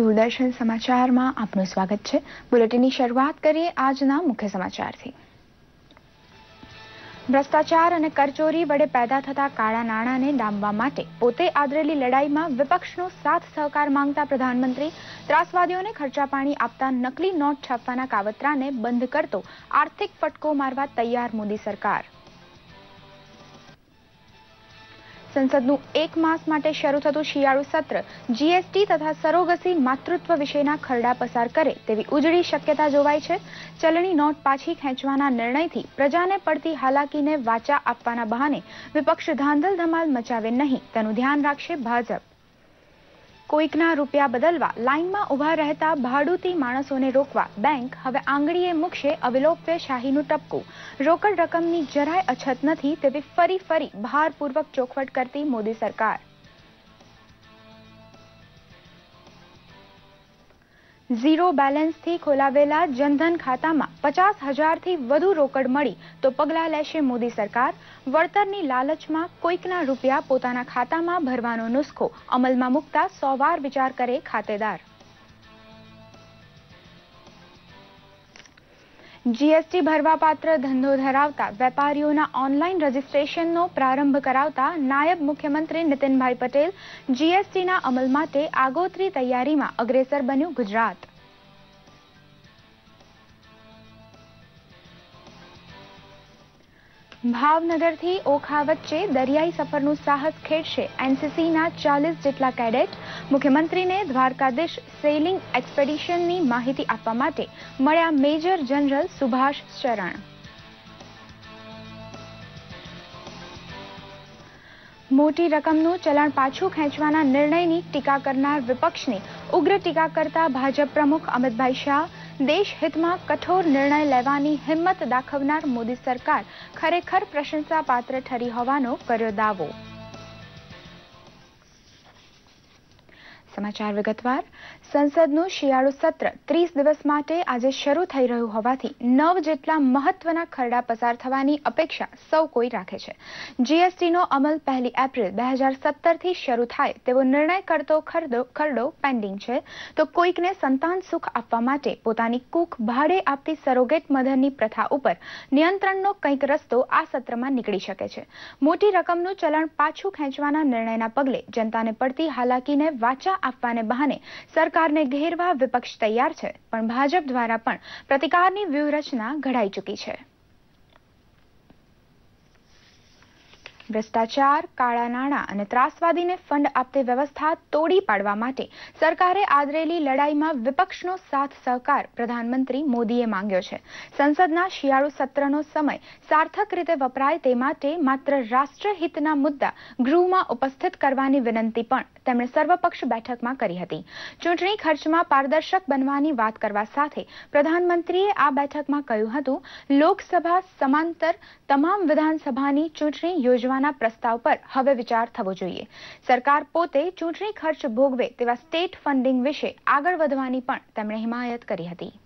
दूरदर्शन समाचाરમાં આપનું સ્વાગત છે। બુલેટિનની શરૂઆત કરીએ આજના મુખ્ય સમાચારથી। ભ્રષ્ટાચાર અને કરચોરી વડે પેદા થતા કાળા નાણાંને ડામવા માટે પોતે આદરેલી લડાઈમાં વિપક્ષનો સાથ સહકાર માંગતા પ્રધાનમંત્રી ત્રાસવાદીઓને ખર્ચા પાણી આપતા નકલી નોટ છાપવાના કાવતરાને બંધ કરતો આર્થિક ફટકો મારવા તૈયાર મોદી સરકાર। સંસદનું એક માસ માટે શરૂ થતું શિયાળુ સત્ર જીએસટી તથા સરોગસી માતૃત્વ વિશેના ખરડા પસાર કરે તેવી ઉજળી શક્યતા જોવાય છે। ચલણી નોટ પાછી ખેંચવાના નિર્ણયથી પ્રજાને પડતી હાલાકીને વાચા આપવાના બહાને વિપક્ષ ધાંધલ ધમાલ મચાવે નહીં તેનું ધ્યાન રાખશે ભાજપ। કોઈકના રૂપિયા બદલવા લાઇનમાં ઉભા રહેતા ભાડુતી માણસોને રોકવા બેંક હવે આંગળીએ મૂકશે અવિલોપ્ય શાહીનું ટપકું। રોકડ રકમની જરાય અછત નથી તેવી ફરી ભારપૂર્વક ચોખવટ કરતી મોદી સરકાર। ઝીરો બેલેન્સથી ખોલાવેલા જનધન ખાતામાં 50,000થી વધુ રોકડ મળી તો પગલાં લેશે મોદી સરકાર। વળતરની લાલચમાં કોઈકના રૂપિયા પોતાના ખાતામાં ભરવાનો નુસ્ખો અમલમાં મૂકતા 100 વાર વિચાર કરે ખાતેદાર। જીએસટી ભરવાપાત્ર ધંધો ધરાવતા વેપારીઓના ઓનલાઈન રજીસ્ટ્રેશનનો પ્રારંભ કરાવતા નાયબ મુખ્યમંત્રી નીતિનભાઈ પટેલ જીએસટીના અમલ માટે આગોતરી તૈયારીમાં અગ્રેસર બન્યું ગુજરાત। ભાવનગરથી ઓખા વચ્ચે દરિયાઈ સફરનું સાહસ ખેડશે એનસીસીના 40 જેટલા કેડેટ। મુખ્યમંત્રીને દ્વારકાધીશ સેઇલિંગ એક્સપેડિશનની માહિતી આપવા માટે મળ્યા મેજર જનરલ સુભાષ શરણ। મોટી રકમનું ચલણ પાછું ખેંચવાના નિર્ણયની ટીકા કરનાર વિપક્ષની ઉગ્ર ટીકા કરતા ભાજપ પ્રમુખ અમિતભાઈ શાહ દેશ હિતમાં કઠોર નિર્ણય લેવાની હિંમત દાખવનાર મોદી સરકાર ખરેખર પ્રશંસાપાત્ર ઠરી હોવાનો કર્યો દાવો। સમાચાર વિગતવાર। સંસદનું શિયાળુ સત્ર 30 દિવસ માટે આજે શરૂ થઈ રહ્યું હોવાથી 9 જેટલા મહત્વના ખરડા પસાર થવાની અપેક્ષા સૌ કોઈ રાખે છે। જીએસટીનો અમલ 1 એપ્રિલ 2017થી શરૂ થાય તેવો નિર્ણય કરતો ખરડો પેન્ડિંગ છે તો કોઈકને સંતાન સુખ આપવા માટે પોતાની કૂખ ભાડે આપતી સરોગેટ મધરની પ્રથા ઉપર નિયંત્રણનો કંઈક રસ્તો આ સત્રમાં નીકળી શકે છે। મોટી રકમનું ચલણ પાછું ખેંચવાના નિર્ણયના પગલે જનતાને પડતી હાલાકીને વાચા આપવાને બહાને સરકારને ઘેરવા વિપક્ષ તૈયાર છે પણ ભાજપ દ્વારા પણ પ્રતિકારની વ્યૂહરચના ઘડાઈ ચૂકી છે। ભ્રષ્ટાચાર કાળા નાણાં અને ત્રાસવાદીને ફંડ આપતી વ્યવસ્થા તોડી પાડવા માટે સરકારે આદરેલી લડાઈમાં વિપક્ષનો સાથ સહકાર પ્રધાનમંત્રી મોદીએ માંગ્યો છે। સંસદના શિયાળુ સત્રનો સમય સાર્થક રીતે વપરાય તે માટે માત્ર રાષ્ટ્રહિતના મુદ્દા ગૃહમાં ઉપસ્થિત કરવાની વિનંતી પણ તેમણે સર્વપક્ષ બેઠકમાં કરી હતી। ચૂંટણી ખર્ચમાં પારદર્શક બનવાની વાત કરવા સાથે પ્રધાનમંત્રીએ આ બેઠકમાં કહ્યું હતું લોકસભા સમાંતર તમામ વિધાનસભાની ચૂંટણી યોજવા પ્રસ્તાવ પર હવે વિચાર થવો જોઈએ। સરકાર પોતે ચૂંટણી ખર્ચ ભોગવે તેવા સ્ટેટ ફંડિંગ વિશે આગળ વધવાની પણ તેમણે હિમાયત કરી હતી।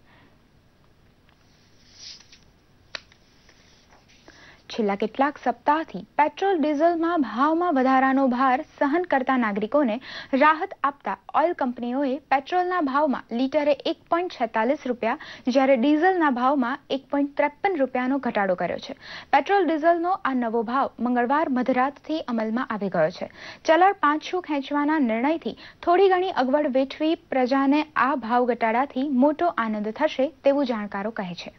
છેલ્લા કેટલાક સપ્તાહથી પેટ્રોલ ડીઝલમાં ભાવમાં વધારાનો ભાર સહન કરતા નાગરિકોને રાહત આપતા ઓઇલ કંપનીઓએ પેટ્રોલના ભાવમાં લીટરે 1.46 રૂપિયા જ્યારે ડીઝલના ભાવમાં 1.53 રૂપિયાનો ઘટાડો કર્યો છે। પેટ્રોલ ડીઝલનો આ નવો ભાવ મંગળવાર મધરાતથી અમલમાં આવી ગયો છે। ચલણ પાછું ખેંચવાના નિર્ણયથી થોડી ઘણી અગવડ વેઠવી પ્રજાને આ ભાવ ઘટાડાથી મોટો આનંદ થશે તેવું જાણકારો કહે છે।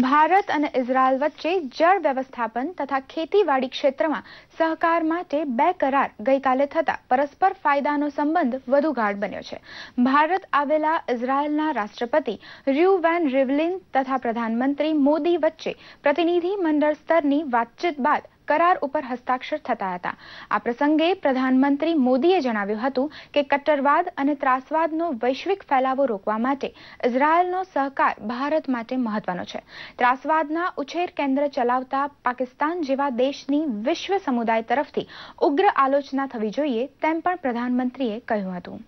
ભારત અને ઇઝરાયલ વચ્ચે જળ વ્યવસ્થાપન તથા ખેતીવાડી ક્ષેત્રમાં સહકાર માટે 2 કરાર ગઈકાલે થતા પરસ્પર ફાયદાનો સંબંધ વધુ ગાઢ બન્યો છે। ભારત આવેલા ઇઝરાયલના રાષ્ટ્રપતિ ર્યુવેન રિવલિન તથા પ્રધાનમંત્રી મોદી વચ્ચે પ્રતિનિધિ મંડળ સ્તરની વાતચીત બાદ કરાર ઉપર હસ્તાક્ષર થતા હતા। આ પ્રસંગે પ્રધાનમંત્રી મોદીએ જણાવ્યું હતું કે કટ્ટરવાદ અને ત્રાસવાદનો વૈશ્વિક ફેલાવો રોકવા માટે ઇઝરાયલનો સહકાર ભારત માટે મહત્વનો છે। ત્રાસવાદના ઉછેર કેન્દ્ર ચલાવતા પાકિસ્તાન જેવા દેશની વિશ્વ સમુદાય તરફથી ઉગ્ર આલોચના થવી જોઈએ તેમ પણ પ્રધાનમંત્રીએ કહ્યું હતું।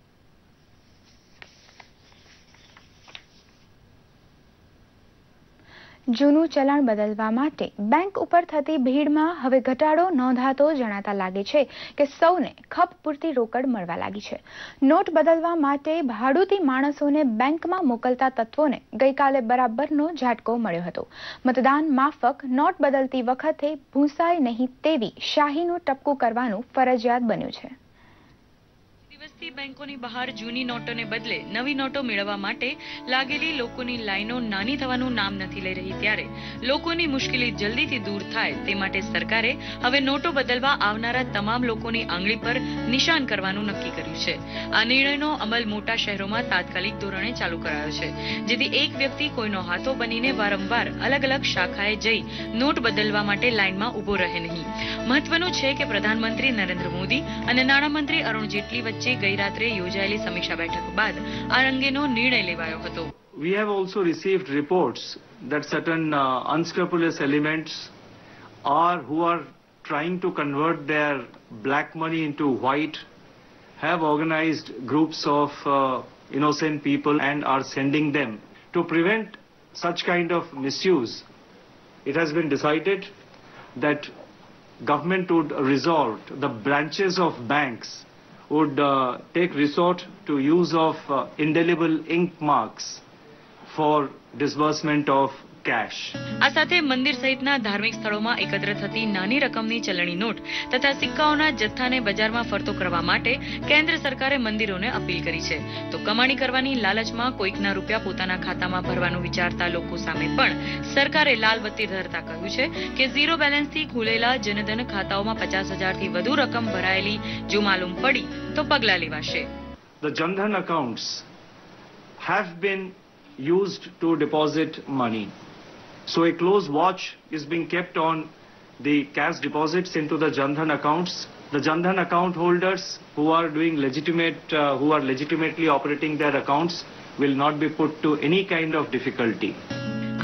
જૂનું ચલણ બદલવા માટે બેંક ઉપર થતી ભીડમાં હવે ઘટાડો નોંધાતો જણાતા લાગે છે કે સૌને ખપ પૂરતી રોકડ મળવા લાગી છે. નોટ બદલવા માટે ભાડુતી માણસોને બેંકમાં મોકલતા તત્વોને ગઈકાલે બરાબરનો ઝાટકો મળ્યો હતો. મતદાન માફક નોટ બદલતી વખતે ભૂંસાય નહીં તેવી શાહીનું ટપકું કરવાનું ફરજિયાત બન્યું છે. દિવસથી બેંકોની બહાર જૂની નોટોને બદલે નવી નોટો મેળવવા માટે લાગેલી લોકોની લાઈનો નાની થવાનું નામ નથી લઈ રહી ત્યારે લોકોની મુશ્કેલી જલ્દીથી દૂર થાય તે માટે સરકારે હવે નોટો બદલવા આવનારા તમામ લોકોની આંગળી પર નિશાન કરવાનું નક્કી કર્યું છે. આ નિર્ણયનો અમલ મોટા શહેરોમાં તાત્કાલિક ધોરણે ચાલુ કરાયો છે, જેથી એક વ્યક્તિ કોઈનો હાથો બનીને વારંવાર અલગ અલગ શાખાએ જઈ નોટ બદલવા માટે લાઈનમાં ઉભો રહે નહીં. મહત્વનું છે કે પ્રધાનમંત્રી નરેન્દ્ર મોદી અને નાણામંત્રી અરુણ જેટલી વચ્ચે ગઈ રાત્રે યોજાયેલી સમીક્ષા બેઠક બાદ આ અંગેનો નિર્ણય લેવાયો હતો. We have also received reports that certain unscrupulous elements who are trying to convert their black money into white have organized groups of innocent people and are sending them. To prevent such kind of misuse, it has been decided that government would resort, the branches of banks would take resort to use of indelible ink marks for disbursement of cash. આ સાથે મંદિર સહિતના ધાર્મિક સ્થળોમાં એકત્ર થતી નાની રકમની ચલણી નોટ તથા સિક્કાઓના જથ્થાને બજારમાં ફરતો કરવા માટે કેન્દ્ર સરકારે મંદિરોને અપીલ કરી છે. તો કમાણી કરવાની લાલચમાં કોઈકના રૂપિયા પોતાના ખાતામાં ભરવાનું વિચારતા લોકો સામે પણ સરકારે લાલ બત્તી ધરતા કહ્યું છે કે ઝીરો બેલેન્સથી ખુલેલા જનધન ખાતાઓમાં 50,000 થી વધુ રકમ ભરાયેલી જો માલુમ પડી તો પગલાં લેવાશે. The Jan Dhan accounts have been used to deposit money. So a close watch is being kept on the cash deposits into the Jan Dhan accounts. The Jan Dhan account holders who are legitimately operating their accounts will not be put to any kind of difficulty.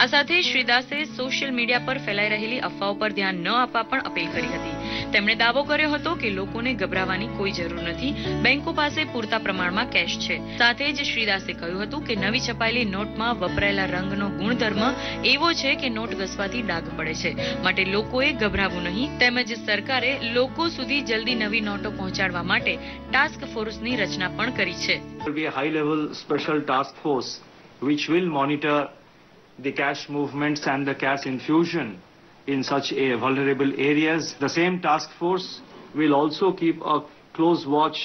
આ સાથે શ્રી દાસે social media પર ફેલાઈ રહેલી અફવાઓ પર ધ્યાન ન આપવા પણ અપીલ કરી હતી. તેમણે દાવો કર્યો હતો કે લોકોને ગભરાવાની કોઈ જરૂર નથી, બેંકો પાસે પૂરતા પ્રમાણમાં કેશ છે. સાથે જ શ્રી દાસે કહ્યું હતું કે નવી છપાયેલી નોટમાં વપરાયેલા રંગનો ગુણધર્મ એવો છે કે નોટ ઘસવાથી ડાઘ પડે છે, માટે લોકોએ ગભરાવું નહીં. તેમજ સરકારે લોકો સુધી જલ્દી નવી નોટો પહોંચાડવા માટે ટાસ્ક ફોર્સની રચના પણ કરી છે. There will be a high level special task force which will monitor the cash movements and the cash infusion in such vulnerable areas. The same task force will also keep a close watch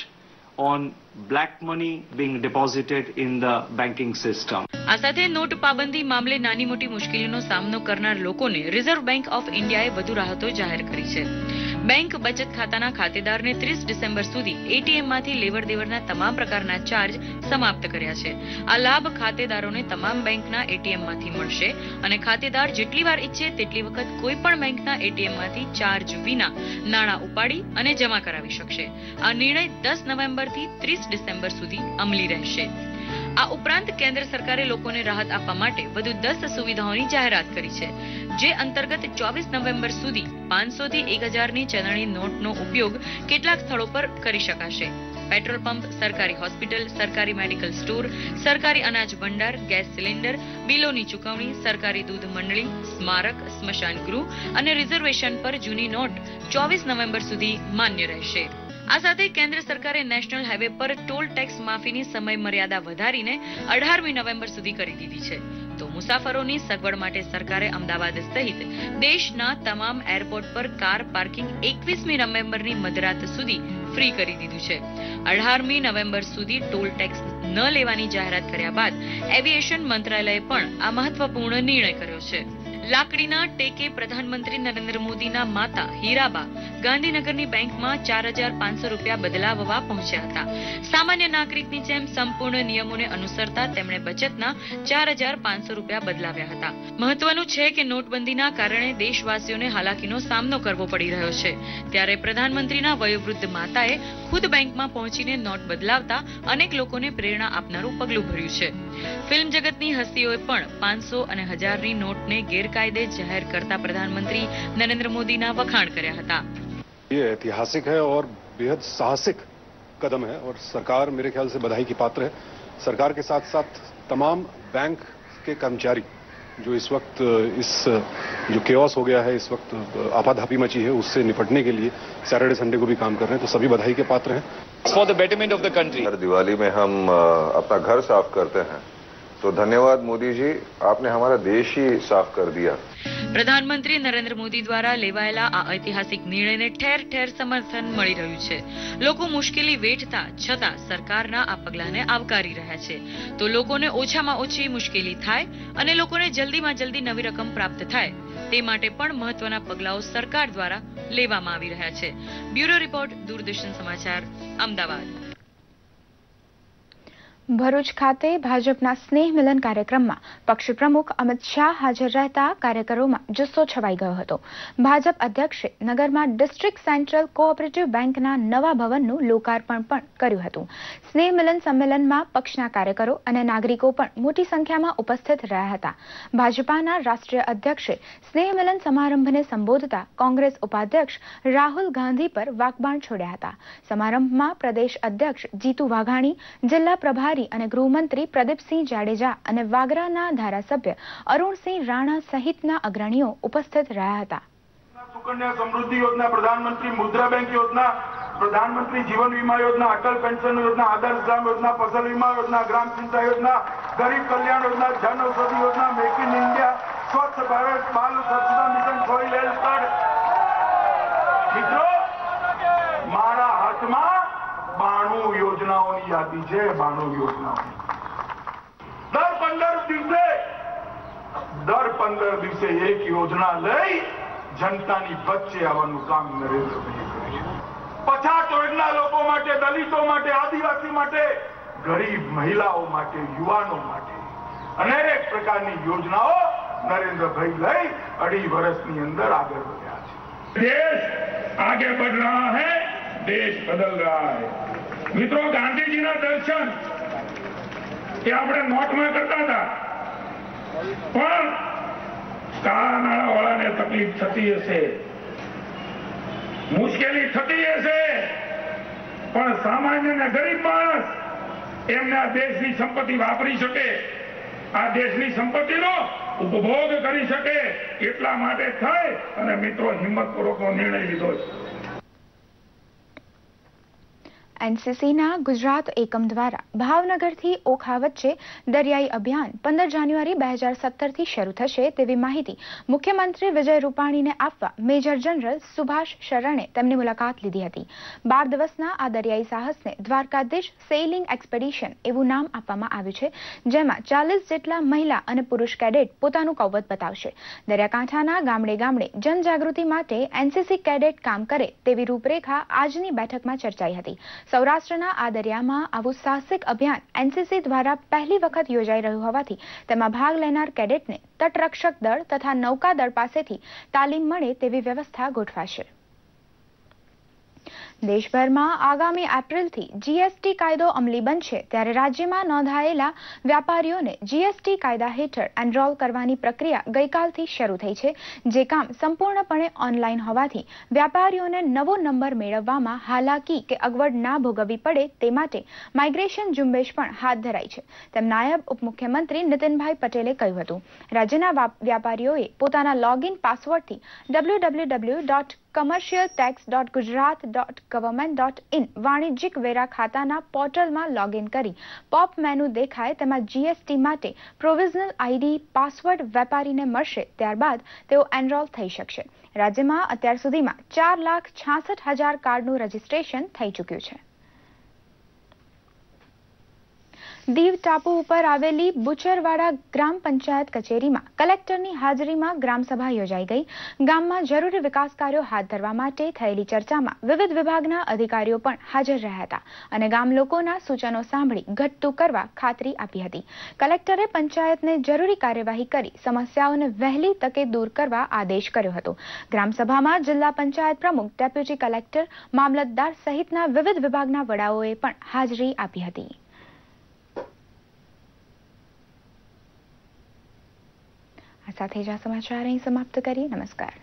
on black money being deposited in the banking system. આ સાથે not પાબંદી મામલે નાની મોટી મુશ્કેલીનો સામનો કરનાર લોકોને reserve bank of ઇન્ડિયાએ વધુ રાહતો જાહેર કરી છે. બેંક બચત ખાતાના ખાતેદારને 30 ડિસેમ્બર સુધી એટીએમમાંથી લેવડ દેવડના તમામ પ્રકારના ચાર્જ સમાપ્ત કર્યા છે. આ લાભ ખાતેદારોને તમામ બેંકના એટીએમમાંથી મળશે અને ખાતેદાર જેટલી વાર ઈચ્છે તેટલી વખત કોઈ પણ બેંકના એટીએમમાંથી ચાર્જ વિના નાણાં ઉપાડી અને જમા કરાવી શકશે. આ નિર્ણય 10 નવેમ્બરથી 30 ડિસેમ્બર સુધી અમલી રહેશે. આ ઉપરાંત કેન્દ્ર સરકારે લોકોને રાહત આપવા માટે વધુ 10 સુવિધાઓની જાહેરાત કરી છે, જે અંતર્ગત 24 નવેમ્બર સુધી 500 થી 1000ની ચલણી નોટનો ઉપયોગ કેટલાક સ્થળો પર કરી શકાશે. પેટ્રોલ પંપ, સરકારી હોસ્પિટલ, સરકારી મેડિકલ સ્ટોર, સરકારી અનાજ ભંડાર, ગેસ સિલિન્ડર, બિલોની ચૂકવણી, સરકારી દૂધ મંડળી, સ્મારક, સ્મશાન ગૃહ અને રિઝર્વેશન પર જૂની નોટ 24 નવેમ્બર સુધી માન્ય રહેશે. આ સાથે કેન્દ્ર સરકારે નેશનલ હાઈવે પર ટોલ ટેક્સ માફીની સમય મર્યાદા વધારીને 18મી નવેમ્બર સુધી કરી દીધી છે. તો મુસાફરોની સગવડ માટે સરકારે અમદાવાદ સહિત દેશના તમામ એરપોર્ટ પર કાર પાર્કિંગ 21મી નવેમ્બરની મધરાત સુધી ફ્રી કરી દીધું છે. 18મી નવેમ્બર સુધી ટોલ ટેક્સ ન લેવાની જાહેરાત કર્યા બાદ એવિએશન મંત્રાલયે પણ આ મહત્વપૂર્ણ નિર્ણય કર્યો છે. લાકડીના ટેકે પ્રધાનમંત્રી નરેન્દ્ર મોદીના માતા હીરાબા ગાંધીનગરની બેંકમાં 4,500 રૂપિયા બદલાવવા પહોંચ્યા હતા. સામાન્ય નાગરિકની જેમ સંપૂર્ણ નિયમોને અનુસરતા તેમણે બચતના 4,500 રૂપિયા બદલાવ્યા હતા. મહત્વનું છે કે નોટબંધીના કારણે દેશવાસીઓને હાલાકીનો સામનો કરવો પડી રહ્યો છે, ત્યારે પ્રધાનમંત્રીના વયોવૃદ્ધ માતાએ ખુદ બેંકમાં પહોંચીને નોટ બદલાવતા અનેક લોકોને પ્રેરણા આપનારું પગલું ભર્યું છે. ફિલ્મ જગતની હસ્તીઓએ પણ 500 અને 1000ની નોટને ગેરકાયદે જાહેર કરતા પ્રધાનમંત્રી નરેન્દ્ર મોદીના વખાણ કર્યા હતા. ये ऐतिहासिक है और बेहद साहसिक कदम है और सरकार मेरे ख्याल से बधाई की पात्र है. सरकार के साथ साथ तमाम बैंक के कर्मचारी जो इस वक्त इस जो केओस हो गया है, इस वक्त आपाधापी मची है, उससे निपटने के लिए सैटरडे संडे को भी काम कर रहे हैं, तो सभी बधाई के पात्र हैं। For the betterment of the country. हर दिवाली में हम अपना घर साफ करते हैं, तो धन्यवाद मोदी जी, आपने हमारा देश ही साफ कर दिया। પ્રધાનમંત્રી નરેન્દ્ર મોદી દ્વારા લેવાયેલા આ ઐતિહાસિક નિર્ણયને ઠેર ઠેર સમર્થન મળી રહ્યું છે. લોકો મુશ્કેલી વેઠતા છતાં સરકારના આ પગલાને આવકારી રહ્યા છે. તો લોકોને ઓછામાં ઓછી મુશ્કેલી થાય અને લોકોને જલ્દીમાં જલ્દી નવી રકમ પ્રાપ્ત થાય તે માટે પણ મહત્વના પગલાઓ સરકાર દ્વારા લેવામાં આવી રહ્યા છે. બ્યુરો રિપોર્ટ, દૂરદર્શન સમાચાર, અમદાવાદ. ભરૂચ ખાતે ભાજપના સ્નેહ મિલન કાર્યક્રમમાં પક્ષ પ્રમુખ અમિત શાહ હાજર રહેતા કાર્યકરોમાં જુસ્સો છવાઈ ગયો હતો. ભાજપ અધ્યક્ષે નગરમાં ડિસ્ટ્રિક્ટ સેન્ટ્રલ કોઓપરેટિવ બેંકના નવા ભવનનું લોકાર્પણ પણ કર્યું હતું. સ્નેહ મિલન સંમેલનમાં પક્ષના કાર્યકરો અને નાગરિકો પણ મોટી સંખ્યામાં ઉપસ્થિત રહ્યા હતા. ભાજપાના રાષ્ટ્રીય અધ્યક્ષે સ્નેહ મિલન સમારંભને સંબોધતા કોંગ્રેસ ઉપાધ્યક્ષ રાહુલ ગાંધી પર વાકબાણ છોડ્યા હતા. સમારંભમાં પ્રદેશ અધ્યક્ષ જીતુ વાઘાણી, જિલ્લા પ્રભારી અને ગૃહમંત્રી પ્રદીપસિંહ જાડેજા અને વાગરાના ધારાસભ્ય અરુણસિંહ રાણા સહિતના અગ્રણીઓ ઉપસ્થિત રહ્યા હતા. સુકન્યા સમૃદ્ધિ યોજના, પ્રધાનમંત્રી મુદ્રા બેંક યોજના, प्रधानमंत्री जीवन बीमा योजना, अटल पेंशन योजना, आदर्श ग्राम योजना, फसल बीमा योजना, ग्राम सिंचाई योजना, गरीब Kalyan Yojana, Jan Aushadhi Yojana, make in India, स्वच्छ भारत, बाल स्वच्छता मिशन, सॉइल हेल्थ कार्ड. मित्रों, मारा हाथમાં 92 યોજનાઓની યાદી છે. 92 યોજનાઓ દર 15 દિવસે એક યોજના લઈ જનતાની વચ્ચે આવવાનું કામ નરેન્દ્રભાઈએ કર્યું છે. પછાત વર્ગના લોકો માટે, દલિતો માટે, આદિવાસી માટે, ગરીબ મહિલાઓ માટે, યુવાનો માટે અનેક પ્રકારની યોજનાઓ નરેન્દ્રભાઈ લઈ 2.5 વર્ષની અંદર આગળ વધ્યા છે. દેશ आगे बढ़ रहा है, देश बदल रहा है. मित्रों, गांधी जी ना दर्शन ये આપણે નોટમાં કરતા હતા, પણ કાળા નાણાવાળાને તકલીફ થતી હશે, મુશ્કેલી થતી હશે, પણ સામાન્ય ને ગરીબ માણસ એમને આ દેશની સંપત્તિ વાપરી શકે, આ દેશની સંપત્તિનો ઉપભોગ કરી શકે, એટલા માટે થઈ અને મિત્રો હિંમતપૂર્વકનો નિર્ણય લીધો છે. એનસીસીના ગુજરાત એકમ દ્વારા ભાવનગરથી ઓખા વચ્ચે દરિયાઈ અભિયાન 15 જાન્યુઆરી 2017થી શરૂ થશે તેવી માહિતી મુખ્યમંત્રી વિજય રૂપાણીને આપવા મેજર જનરલ સુભાષ શરણે તેમની મુલાકાત લીધી હતી. 12 દિવસના આ દરિયાઈ સાહસને દ્વારકાધીશ સેઇલિંગ એક્સપેડિશન એવું નામ આપવામાં આવ્યું છે, જેમાં 40 જેટલા મહિલા અને પુરુષ કેડેટ પોતાનું કૌવત બતાવશે. દરિયાકાંઠાના ગામડે ગામડે જનજાગૃતિ માટે એનસીસી કેડેટ કામ કરે તેવી રૂપરેખા આજની બેઠકમાં ચર્ચાઈ હતી. સૌરાષ્ટ્રના આ દરિયામાં આવું સાહસિક અભિયાન એનસીસી દ્વારા પહેલી વખત યોજાઈ રહ્યું હોવાથી તેમાં ભાગ લેનાર કેડેટને તટરક્ષક દળ તથા નૌકાદળ પાસેથી તાલીમ મળે તેવી વ્યવસ્થા ગોઠવાશે. દેશભરમાં આગામી એપ્રિલથી જીએસટી કાયદો અમલી બનશે, ત્યારે રાજ્યમાં નોંધાયેલા વ્યાપારીઓને જીએસટી કાયદા હેઠળ એનરોલ કરવાની પ્રક્રિયા ગઈકાલથી શરૂ થઈ છે, જે કામ સંપૂર્ણપણે ઓનલાઈન હોવાથી વ્યાપારીઓને નવો નંબર મેળવવામાં હાલાકી કે અગવડ ના ભોગવવી પડે તે માટે માઇગ્રેશન ઝુંબેશ પણ હાથ ધરાઈ છે, તેમ નાયબ ઉપમુખ્યમંત્રી નીતિનભાઈ પટેલે કહ્યું હતું. રાજ્યના વ્યાપારીઓએ પોતાના લોગિન પાસવર્ડથી www.commercialtax.gujarat.government.in વાણિજ્યિક વેરા ખાતાના પોર્ટલમાં લોગિન કરી પોપ મેનુ દેખાય તેમાં જીએસટી માટે પ્રોવિઝનલ આઈડી પાસવર્ડ વેપારીને મળશે, ત્યારબાદ તેઓ એનરોલ થઈ શકશે. રાજ્યમાં અત્યાર સુધીમાં 4,66,000 કાર્ડનું રજીસ્ટ્રેશન થઈ ચૂક્યું છે. દીવ ટાપુ ઉપર આવેલી બુચરવાડા ગ્રામ પંચાયત કચેરીમાં કલેક્ટરની હાજરીમાં ગ્રામસભા યોજાઈ ગઈ. ગામમાં જરૂરી વિકાસ કાર્યો હાથ ધરવા માટે થયેલી ચર્ચામાં વિવિધ વિભાગના અધિકારીઓ પણ હાજર રહ્યા હતા અને ગામ લોકોના સૂચનો સાંભળી ઘટતું કરવા ખાતરી આપી હતી. કલેક્ટરે પંચાયતને જરૂરી કાર્યવાહી કરી સમસ્યાઓને વહેલી તકે દૂર કરવા આદેશ કર્યો હતો. ગ્રામસભામાં જિલ્લા પંચાયત પ્રમુખ, ડેપ્યુટી કલેક્ટર, મામલતદાર સહિતના વિવિધ વિભાગના વડાઓએ પણ હાજરી આપી હતી. આ સાથે જ આ સમાચાર અહીં સમાપ્ત કરીએ. નમસ્કાર.